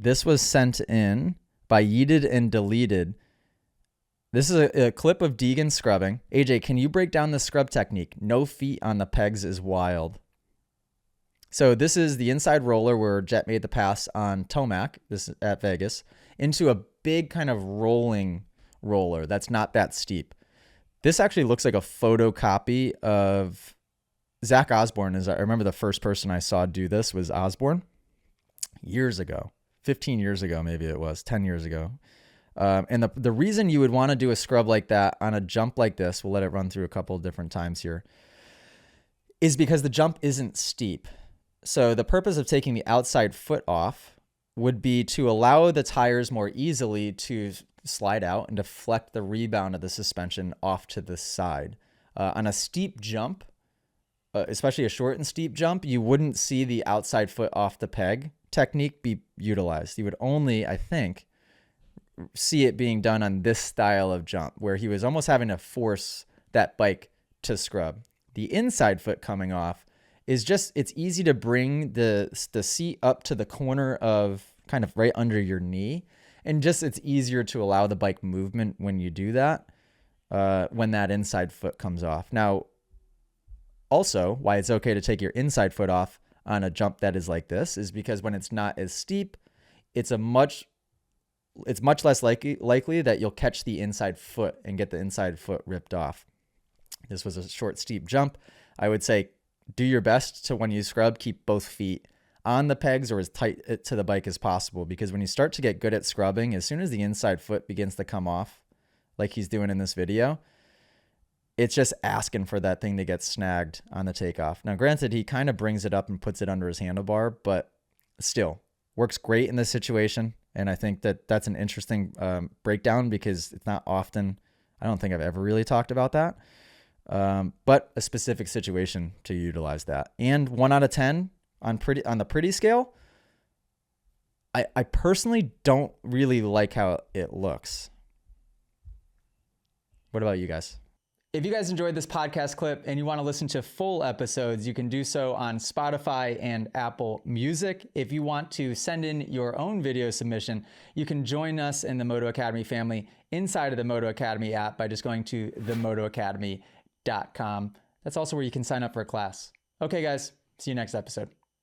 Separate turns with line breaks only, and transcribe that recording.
This was sent in by Yeeted and Deleted. This is a clip of Deegan scrubbing. AJ, can you break down the scrub technique? No feet on the pegs is wild. So this is the inside roller where Jet made the pass on Tomac, this is at Vegas, into a big kind of rolling roller that's not that steep. This actually looks like a photocopy of Zach Osborne. I remember the first person I saw do this was Osborne years ago, 15 years ago, maybe it was 10 years ago. And the reason you would want to do a scrub like that on a jump like this, we'll let it run through a couple of different times here, is because the jump isn't steep. So the purpose of taking the outside foot off would be to allow the tires more easily to slide out and deflect the rebound of the suspension off to the side. On a steep jump, especially a short and steep jump, you wouldn't see the outside foot off the peg technique be utilized. You would only, I think, see it being done on this style of jump where he was almost having to force that bike to scrub. The inside foot coming off is just, it's easy to bring the seat up to the corner of kind of right under your knee. And just, it's easier to allow the bike movement when you do that, when that inside foot comes off. Now, also why it's okay to take your inside foot off on a jump that is like this is because when it's not as steep, it's much less likely that you'll catch the inside foot and get the inside foot ripped off. This was a short, steep jump. I would say do your best to, when you scrub, keep both feet on the pegs or as tight to the bike as possible, because when you start to get good at scrubbing, as soon as the inside foot begins to come off, like he's doing in this video, it's just asking for that thing to get snagged on the takeoff. Now, granted, he kind of brings it up and puts it under his handlebar, but still works great in this situation. And I think that that's an interesting breakdown because it's not often, I don't think I've ever really talked about that. But a specific situation to utilize that. And 1 out of 10 on the pretty scale, I personally don't really like how it looks. What about you guys? If you guys enjoyed this podcast clip and you want to listen to full episodes, you can do so on Spotify and Apple Music. If you want to send in your own video submission, you can join us in the Moto Academy family inside of the Moto Academy app by just going to themotoacademy.com. That's also where you can sign up for a class. Okay, guys, see you next episode.